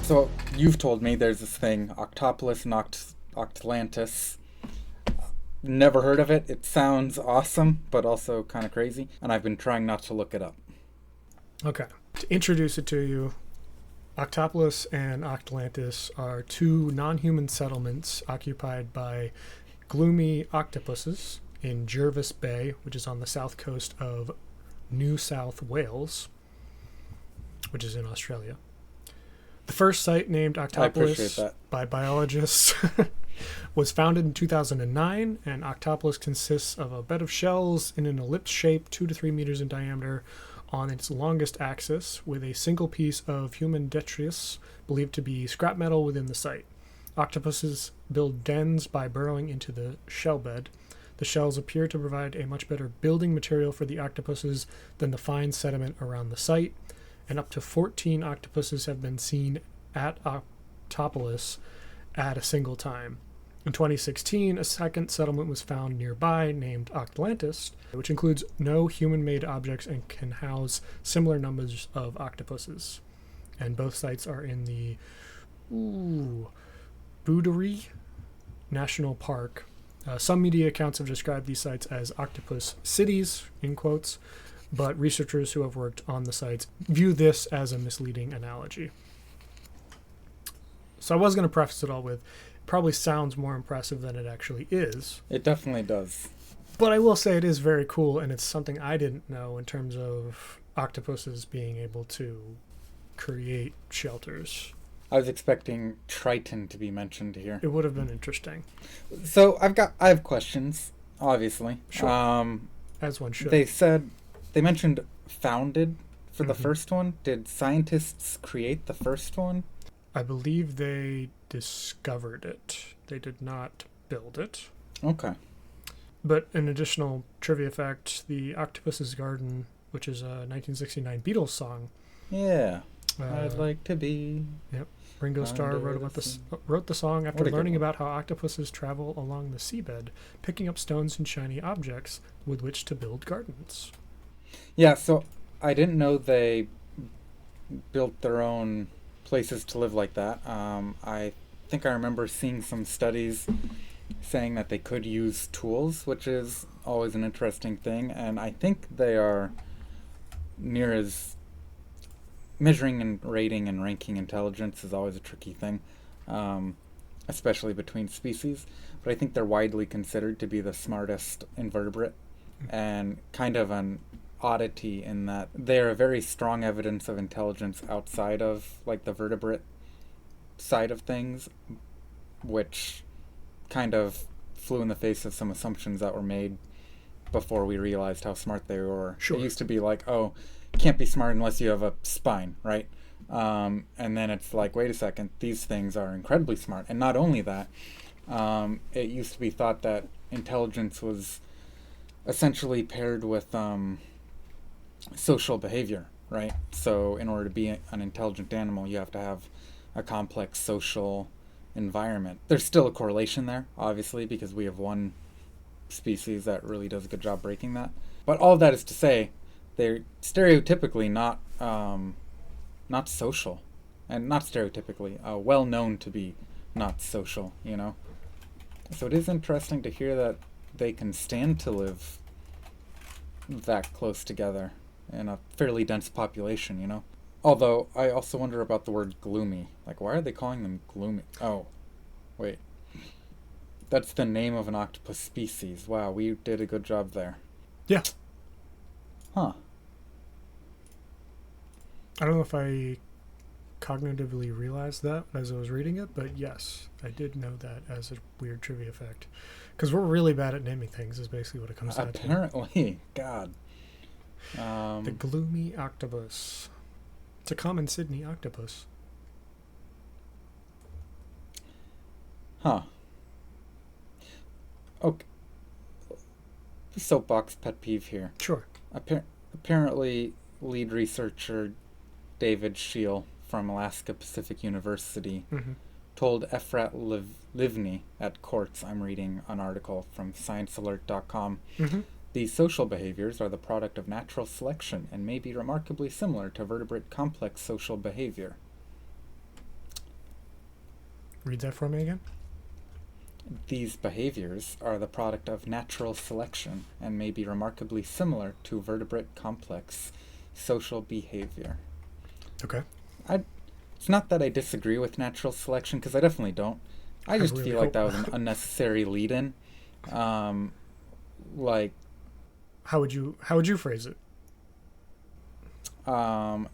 So you've told me there's this thing, Octopolis and Octlantis. Never heard of it. It sounds awesome, but also kind of crazy, and I've been trying not to look it up. Okay. To introduce it to you, Octopolis and Octlantis are two non-human settlements occupied by gloomy octopuses in Jervis Bay, which is on the south coast of New South Wales, which is in Australia. The first site named Octopolis by biologists was founded in 2009, and Octopolis consists of a bed of shells in an ellipse shape 2 to 3 meters in diameter on its longest axis, with a single piece of human detritus believed to be scrap metal within the site. Octopuses build dens by burrowing into the shell bed. The shells appear to provide a much better building material for the octopuses than the fine sediment around the site, and up to 14 octopuses have been seen at Octopolis at a single time. In 2016, a second settlement was found nearby named Octlantis, which includes no human-made objects and can house similar numbers of octopuses. And both sites are in the Boundary National Park. Some media accounts have described these sites as octopus cities, in quotes, but researchers who have worked on the sites view this as a misleading analogy. So I was going to preface it all with, it probably sounds more impressive than it actually is. It definitely does. But I will say it is very cool, and it's something I didn't know in terms of octopuses being able to create shelters. I was expecting Triton to be mentioned here. It would have been interesting. So I have questions, obviously. Sure. As one should. They mentioned founded for the first one. Did scientists create the first one? I believe they discovered it. They did not build it. Okay. But an additional trivia fact, the Octopus's Garden, which is a 1969 Beatles song. Yeah. I'd like to be. Yep. Ringo Starr wrote the song after learning about how octopuses travel along the seabed, picking up stones and shiny objects with which to build gardens. Yeah, so I didn't know they built their own places to live like that. I think I remember seeing some studies saying that they could use tools, which is always an interesting thing, and I think they are near as measuring and rating and ranking intelligence is always a tricky thing, especially between species, but I think they're widely considered to be the smartest invertebrate, and kind of an oddity in that they're a very strong evidence of intelligence outside of like the vertebrate side of things, which kind of flew in the face of some assumptions that were made before we realized how smart they were. Sure. It used to be like, oh, you can't be smart unless you have a spine, right? And then it's like, wait a second, these things are incredibly smart. And not only that, it used to be thought that intelligence was essentially paired with social behavior, right? So in order to be an intelligent animal, you have to have a complex social environment. There's still a correlation there, obviously, because we have one species that really does a good job breaking that. But all of that is to say, they're stereotypically not social, and not stereotypically, well known to be not social, you know? So it is interesting to hear that they can stand to live that close together in a fairly dense population, you know? Although, I also wonder about the word gloomy. Like, why are they calling them gloomy? Oh, wait. That's the name of an octopus species. Wow, we did a good job there. Yeah. Huh. I don't know if I cognitively realized that as I was reading it, but yes, I did know that as a weird trivia fact. Because we're really bad at naming things, is basically what it comes down to. Apparently. God. The gloomy octopus. It's a common Sydney octopus. Huh. Okay. Soapbox pet peeve here. Sure. Apparently, lead researcher David Scheel from Alaska Pacific University told Efrat Livni at Quartz, I'm reading an article from ScienceAlert.com, these social behaviors are the product of natural selection and may be remarkably similar to vertebrate complex social behavior. Read that for me again. These behaviors are the product of natural selection and may be remarkably similar to vertebrate complex social behavior. Okay. It's not that I disagree with natural selection, because I definitely don't. I just really feel like hope that was an not. unnecessary lead-in. Like, How would you phrase it?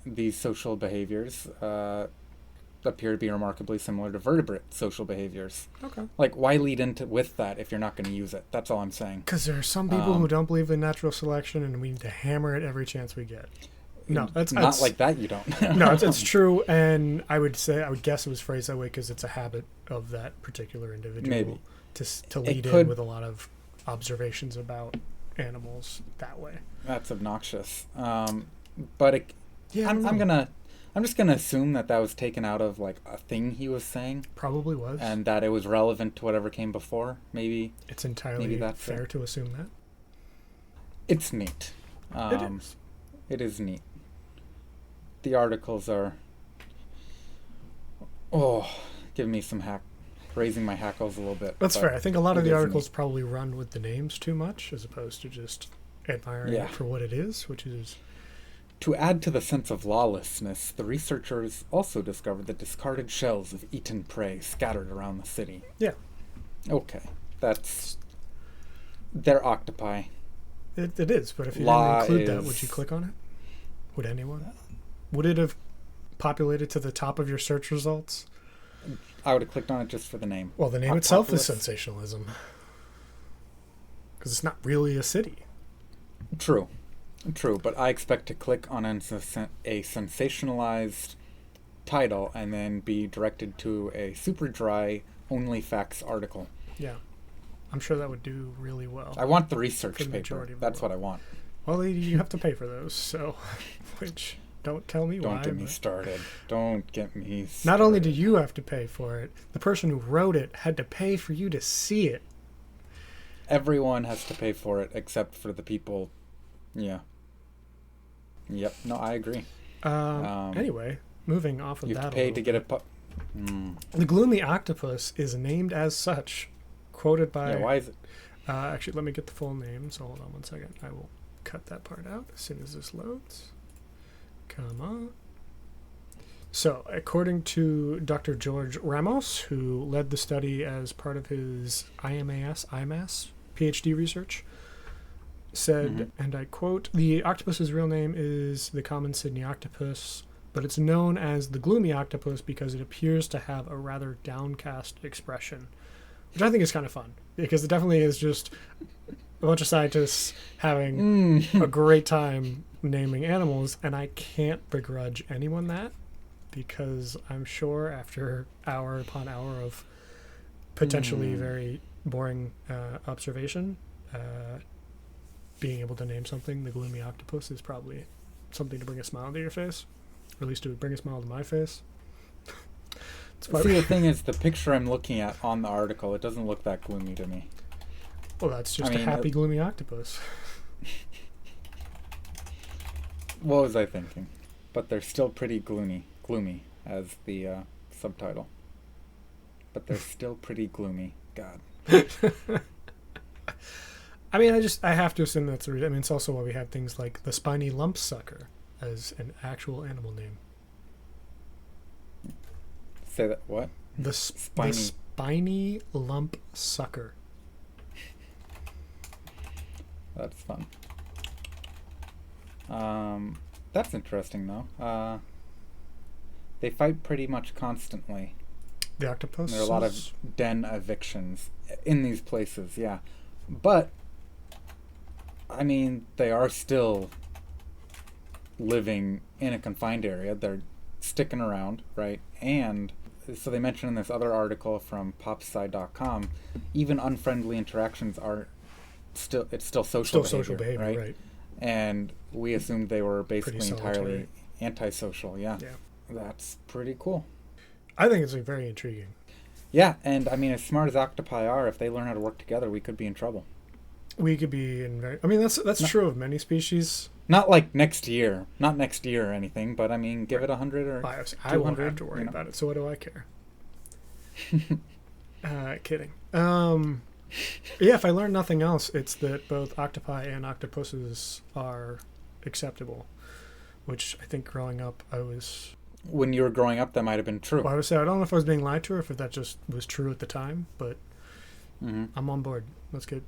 these social behaviors appear to be remarkably similar to vertebrate social behaviors. Okay. Like, why lead into with that if you're not going to use it? That's all I'm saying. Because there are some people who don't believe in natural selection, and we need to hammer it every chance we get. No, that's not like that. You don't. No, it's true, and I would guess it was phrased that way because it's a habit of that particular individual. Maybe to lead in with a lot of observations about animals that way. That's obnoxious. But Yeah, I'm just gonna assume that was taken out of like a thing he was saying, probably was, and that it was relevant to whatever came before. Maybe it's entirely maybe that's fair to assume that. It's neat. It is neat. The articles are give me some raising my hackles a little bit. That's fair. I think a lot of the articles neat. probably run with the names too much as opposed to just admiring it for what it is, which is... To add to the sense of lawlessness, the researchers also discovered the discarded shells of eaten prey scattered around the city. Yeah. Okay. They're octopi. It is, but if you didn't include that, would you click on it? Would anyone? Would it have populated to the top of your search results? I would have clicked on it just for the name. Well, the name itself is sensationalism. Because it's not really a city. True, but I expect to click on a sensationalized title and then be directed to a super dry, only facts article. Yeah. I'm sure that would do really well. I want the research paper. That's what I want. Well, you have to pay for those, so... Which... Don't tell me why. Don't get me started. Don't get me started. Not only do you have to pay for it, the person who wrote it had to pay for you to see it. Everyone has to pay for it except for the people. Yeah. Yep. No, I agree. Anyway, moving off of that. You have to pay to get it. The gloomy octopus is named as such, quoted by... Yeah, why is it? Actually, let me get the full name, so hold on one second. I will cut that part out as soon as this loads. Come on. So, according to Dr. George Ramos, who led the study as part of his IMAS PhD research, said, and I quote, "The octopus's real name is the common Sydney octopus, but it's known as the gloomy octopus because it appears to have a rather downcast expression," which I think is kind of fun, because it definitely is just a bunch of scientists having a great time naming animals, and I can't begrudge anyone that, because I'm sure after hour upon hour of potentially very boring observation, being able to name something the gloomy octopus is probably something to bring a smile to your face, or at least it would bring a smile to my face. See, the thing is, the picture I'm looking at on the article, it doesn't look that gloomy to me. Well, that's just a happy gloomy octopus. What was I thinking? But they're still pretty gloomy as the subtitle. But they're still pretty gloomy. God. I mean, I have to assume that's the reason. I mean, it's also why we have things like the spiny lump sucker as an actual animal name. Say that, what? The spiny lump sucker. That's fun. That's interesting, though. They fight pretty much constantly. The octopus? There are a lot of den evictions in these places, yeah. But, I mean, they are still living in a confined area. They're sticking around, right? And so they mentioned in this other article from popsci.com, even unfriendly interactions are still social behavior, right? And we assumed they were basically entirely antisocial. Yeah. That's pretty cool. I think it's very intriguing. Yeah, and I mean, as smart as octopi are, if they learn how to work together, we could be in trouble. We could be in very... I mean, that's true of many species. Not like next year. Not next year or anything, but I mean, give it 100 or 200. I won't have to worry about it, so what do I care? Kidding. Yeah, if I learned nothing else, it's that both octopi and octopuses are acceptable, which I think growing up I was. When you were growing up, that might have been true. Well, I don't know if I was being lied to or if that just was true at the time, but I'm on board. Let's get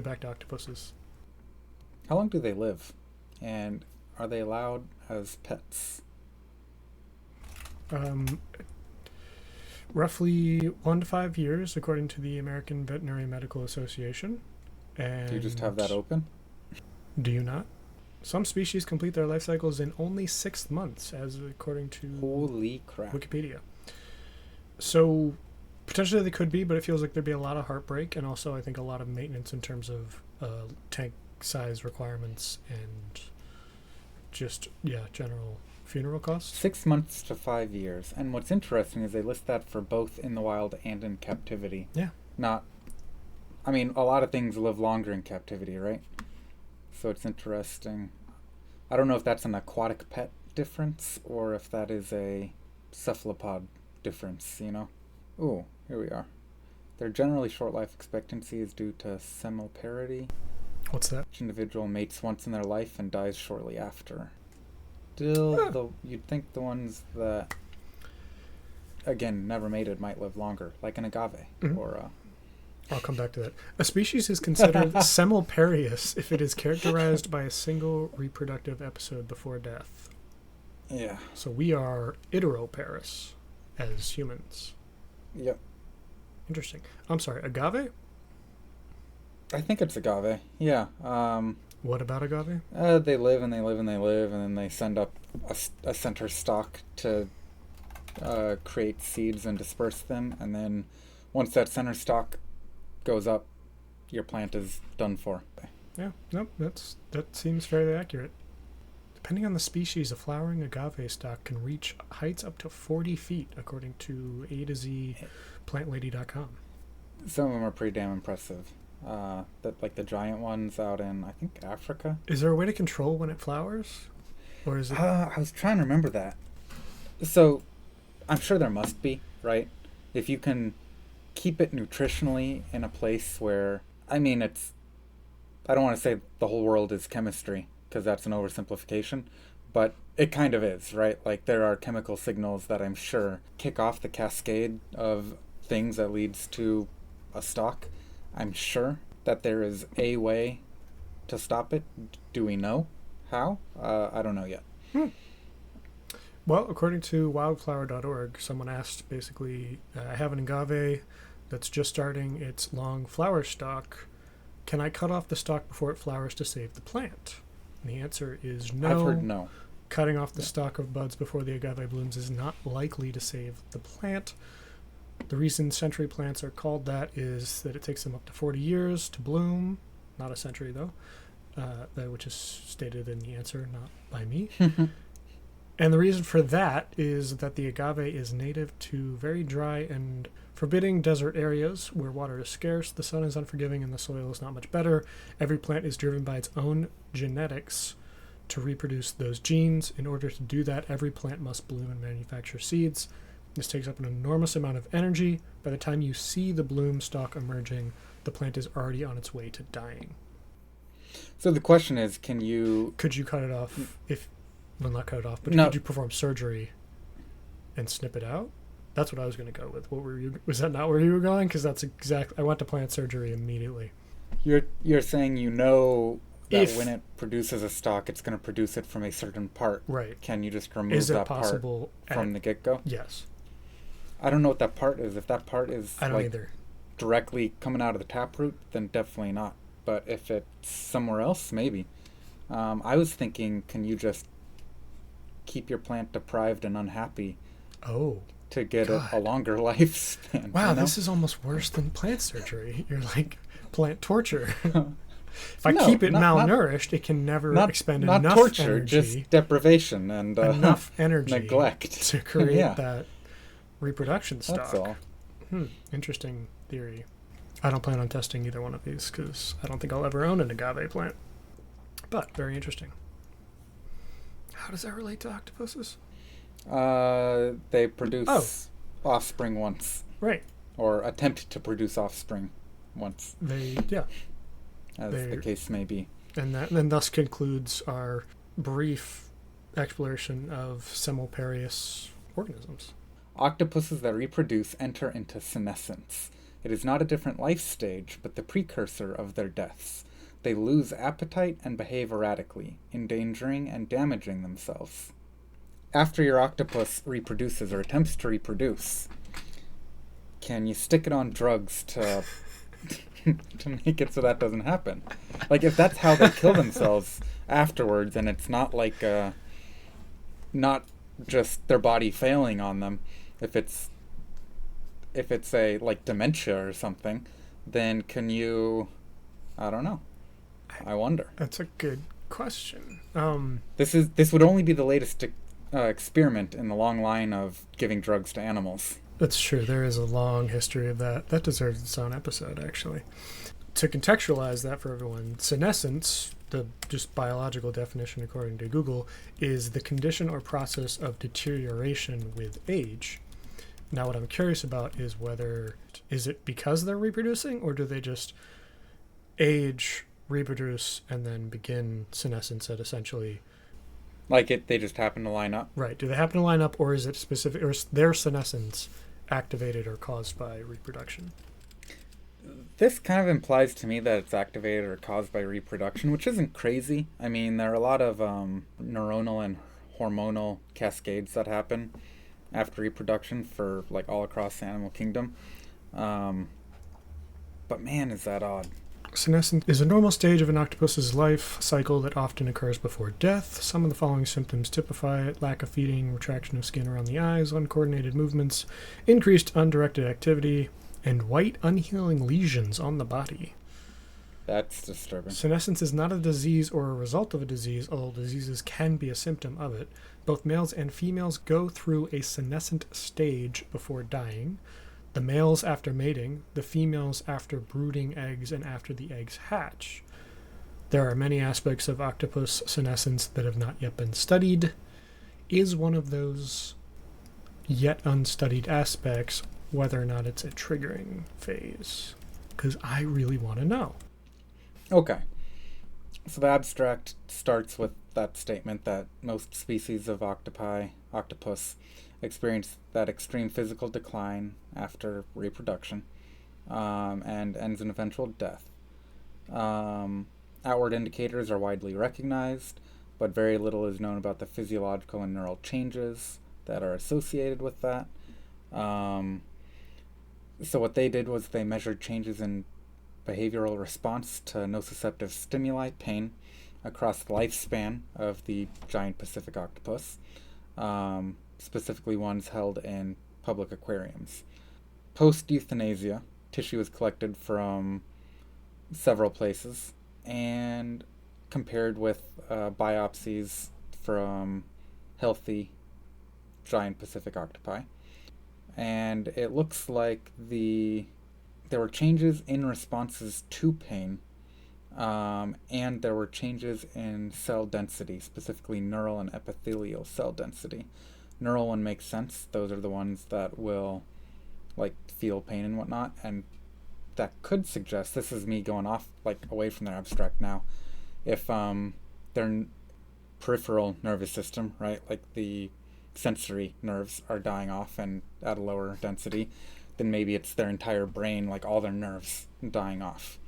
back to octopuses. How long do they live? And are they allowed as pets? Roughly 1 to 5 years, according to the American Veterinary Medical Association. And Do you just have that open? Do you not? Some species complete their life cycles in only 6 months, as according to Holy crap. Wikipedia. So potentially they could be, but it feels like there'd be a lot of heartbreak and also I think a lot of maintenance in terms of tank size requirements and just general funeral costs. 6 months to 5 years. And what's interesting is they list that for both in the wild and in captivity. Yeah. A lot of things live longer in captivity, right? So it's interesting. I don't know if that's an aquatic pet difference or if that is a cephalopod difference, Ooh, here we are. Their generally short life expectancy is due to similarity. What's that? Each individual mates once in their life and dies shortly after. Still, you'd think the ones that, again, never mated might live longer, like an agave or I'll come back to that. A species is considered simulparious if it is characterized by a single reproductive episode before death. Yeah. So we are iteroparous as humans. Yep. Interesting. I'm sorry, agave? I think it's agave. Yeah. What about agave? They live and they live and they live, and then they send up a center stalk to create seeds and disperse them, and then once that center stalk goes up, your plant is done for. Yeah, nope, that seems fairly accurate. Depending on the species, a flowering agave stalk can reach heights up to 40 feet, according to A to Z plantlady.com. Some of them are pretty damn impressive. Like the giant ones out in, I think, Africa. Is there a way to control when it flowers? Or is it... I was trying to remember that. So, I'm sure there must be, right? If you can keep it nutritionally in a place where, I don't want to say the whole world is chemistry, because that's an oversimplification, but it kind of is, right? Like, there are chemical signals that I'm sure kick off the cascade of things that leads to a stalk. I'm sure that there is a way to stop it. Do we know how? I don't know yet. Well, according to wildflower.org, someone asked basically, I have an agave that's just starting its long flower stalk. Can I cut off the stalk before it flowers to save the plant? And the answer is no. I've heard no. Cutting off the stalk of buds before the agave blooms is not likely to save the plant. The reason century plants are called that is that it takes them up to 40 years to bloom. Not a century, though, which is stated in the answer, not by me. And the reason for that is that the agave is native to very dry and forbidding desert areas where water is scarce, the sun is unforgiving, and the soil is not much better. Every plant is driven by its own genetics to reproduce those genes. In order to do that, every plant must bloom and manufacture seeds. This takes up an enormous amount of energy. By the time you see the bloom stalk emerging, the plant is already on its way to dying. So the question is, could you cut it off not cut it off, but no. Could you perform surgery and snip it out? That's what I was going to go with. Was that not where you were going? Because that's I went to plant surgery immediately. You're saying that when it produces a stalk, it's going to produce it from a certain part. Right. Can you just remove that part from the get-go? Yes. I don't know what that part is. If that part is I don't either. Directly coming out of the taproot, then definitely not. But if it's somewhere else, maybe. I was thinking, can you just keep your plant deprived and unhappy? Oh. To get a longer lifespan. Wow, this is almost worse than plant surgery. You're like plant torture. If I keep it malnourished, it can never expend enough torture, energy. Just deprivation and enough energy neglect to create that reproduction stock. That's all. Interesting theory. I don't plan on testing either one of these because I don't think I'll ever own an agave plant. But very interesting. How does that relate to octopuses? They produce offspring once. Right. or attempt to produce offspring once, Yeah, as they the case may be. and thus concludes our brief exploration of semilparius organisms. Octopuses that reproduce enter into senescence. It is not a different life stage, but the precursor of their deaths. They lose appetite and behave erratically, endangering and damaging themselves. After your octopus reproduces or attempts to reproduce, can you stick it on drugs to to make it so that doesn't happen? Like, if that's how they kill themselves afterwards, and it's not like not just their body failing on them, if it's a like dementia or something, then can you? I don't know. I wonder. That's a good question. This would only be the latest experiment in the long line of giving drugs to animals. That's true. There is a long history of that. That deserves its own episode, actually. To contextualize that for everyone, senescence, the just biological definition according to Google, is the condition or process of deterioration with age. Now, what I'm curious about is is it because they're reproducing, or do they just age, reproduce, and then begin senescence at essentially... They just happen to line up? Right. Do they happen to line up, or is it specific, or is their senescence activated or caused by reproduction? This kind of implies to me that it's activated or caused by reproduction, which isn't crazy. I mean, there are a lot of neuronal and hormonal cascades that happen after reproduction for like all across the animal kingdom. But man, is that odd. Senescence is a normal stage of an octopus's life cycle that often occurs before death. Some of the following symptoms typify it: lack of feeding, retraction of skin around the eyes, uncoordinated movements, increased undirected activity, and white unhealing lesions on the body. That's disturbing. Senescence is not a disease or a result of a disease, although diseases can be a symptom of it. Both males and females go through a senescent stage before dying. The males after mating, the females after brooding eggs and after the eggs hatch. There are many aspects of octopus senescence that have not yet been studied. Is one of those yet unstudied aspects whether or not it's a triggering phase? Because I really want to know. Okay. So the abstract starts with that statement that most species of octopus, experience that extreme physical decline after reproduction, and ends in eventual death. Outward indicators are widely recognized, but very little is known about the physiological and neural changes that are associated with that. So what they did was they measured changes in behavioral response to nociceptive stimuli, pain, across the lifespan of the giant Pacific octopus, specifically ones held in public aquariums. Post-euthanasia, tissue was collected from several places and compared with biopsies from healthy giant Pacific octopi. And it looks like there were changes in responses to pain, and there were changes in cell density, specifically neural and epithelial cell density. Neural one makes sense. Those are the ones that will feel pain and whatnot, and that could suggest, this is me going off away from their abstract now, if their peripheral nervous system, right, the sensory nerves are dying off and at a lower density, then maybe it's their entire brain, all their nerves dying off.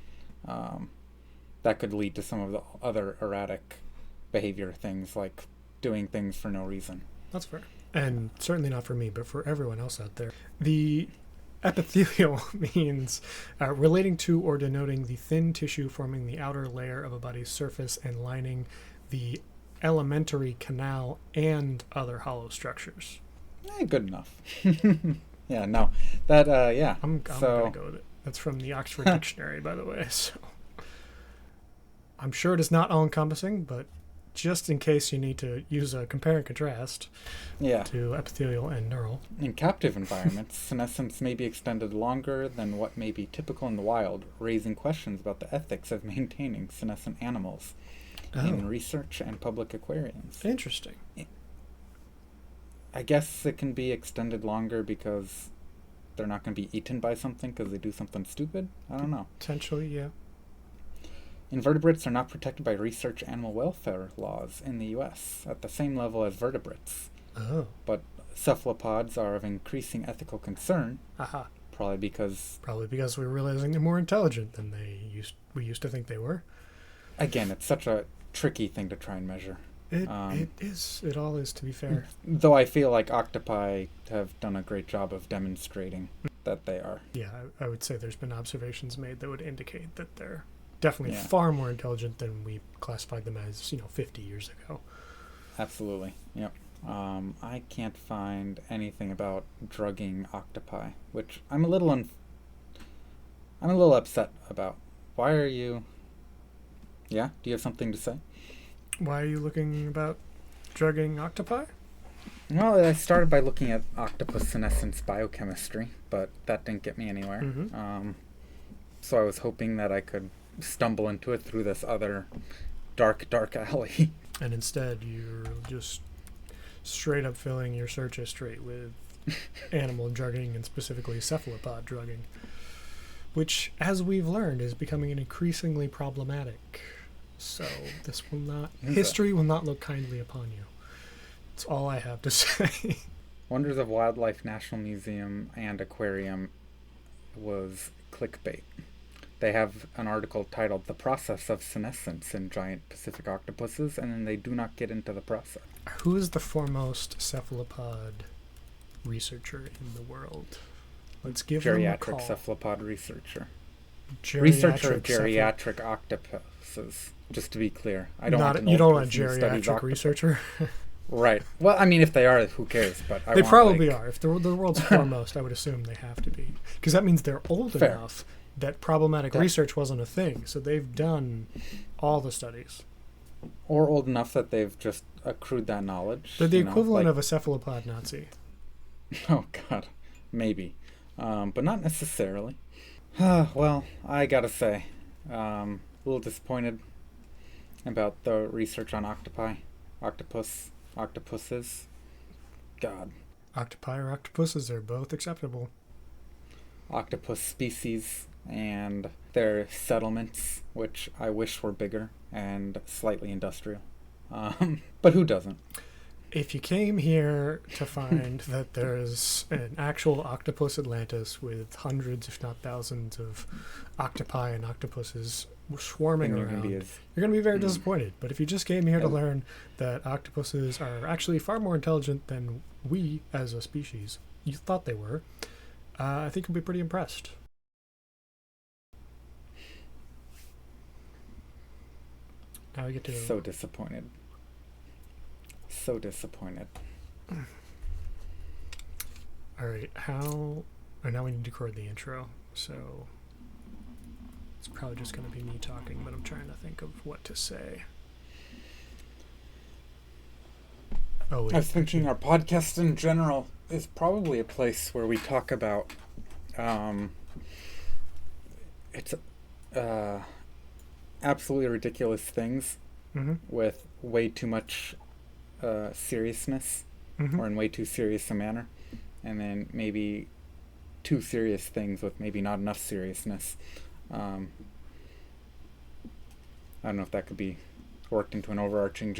That could lead to some of the other erratic behavior things, like doing things for no reason. That's fair. And certainly not for me, but for everyone else out there. The epithelial means relating to or denoting the thin tissue forming the outer layer of a body's surface and lining the alimentary canal and other hollow structures. Good enough. Yeah, no. That, yeah. I'm going to go with it. That's from the Oxford Dictionary, by the way. So I'm sure it is not all-encompassing, but just in case you need to use a compare and contrast to epithelial and neural. In captive environments, senescence may be extended longer than what may be typical in the wild, raising questions about the ethics of maintaining senescent animals in research and public aquariums. Interesting. I guess it can be extended longer because they're not going to be eaten by something because they do something stupid. I don't know. Potentially, yeah. Invertebrates are not protected by research animal welfare laws in the U.S. at the same level as vertebrates. Oh. But cephalopods are of increasing ethical concern, Aha. probably because we're realizing they're more intelligent than we used to think they were. again, it's such a tricky thing to try and measure. It is. It all is, to be fair. Though I feel like octopi have done a great job of demonstrating that they are. Yeah, I would say there's been observations made that would indicate that they're definitely Yeah. far more intelligent than we classified them as, 50 years ago. Absolutely. Yep. I can't find anything about drugging octopi, which I'm a little upset about. Why are you? Yeah. Do you have something to say? Why are you looking about drugging octopi? Well, I started by looking at octopus senescence biochemistry, but that didn't get me anywhere. Mm-hmm. So I was hoping that I could stumble into it through this other dark alley. And instead, you're just straight up filling your search history with animal drugging and specifically cephalopod drugging, which, as we've learned, is becoming increasingly problematic. So history will not look kindly upon you. That's all I have to say. Wonders of Wildlife National Museum and Aquarium was clickbait. They have an article titled "The Process of Senescence in Giant Pacific Octopuses," and then they do not get into the process. Who is the foremost cephalopod researcher in the world? Let's give them a call. Geriatric cephalopod researcher. Geriatric Researcher of geriatric octopuses. Just to be clear, I don't want an you old don't want a person who studies geriatric octopus. researcher. Right. Well, I mean, if they are, who cares? But They probably are. If they're the world's foremost, I would assume they have to be, because that means they're old Fair. enough that problematic research wasn't a thing. So they've done all the studies. Or old enough that they've just accrued that knowledge. They're the equivalent of a cephalopod Nazi. Oh God, maybe, but not necessarily. Well, I gotta say, a little disappointed about the research on octopuses. God, Octopi or octopuses are both acceptable. octopus species and their settlements, which I wish were bigger and slightly industrial. But who doesn't? If you came here to find that there's an actual octopus Atlantis with hundreds, if not thousands, of octopi and octopuses swarming Then around, you're you're going to be very disappointed. But if you just came here to learn that octopuses are actually far more intelligent than we as a species, you thought they were, I think you'll be pretty impressed. Now we get to... So disappointed. So disappointed. All right, now we need to record the intro, so it's probably just going to be me talking, but I'm trying to think of what to say. Oh, wait. I was thinking our podcast in general is probably a place where we talk about absolutely ridiculous things with way too much seriousness or in way too serious a manner, and then maybe too serious things with maybe not enough seriousness. I don't know if that could be worked into an overarching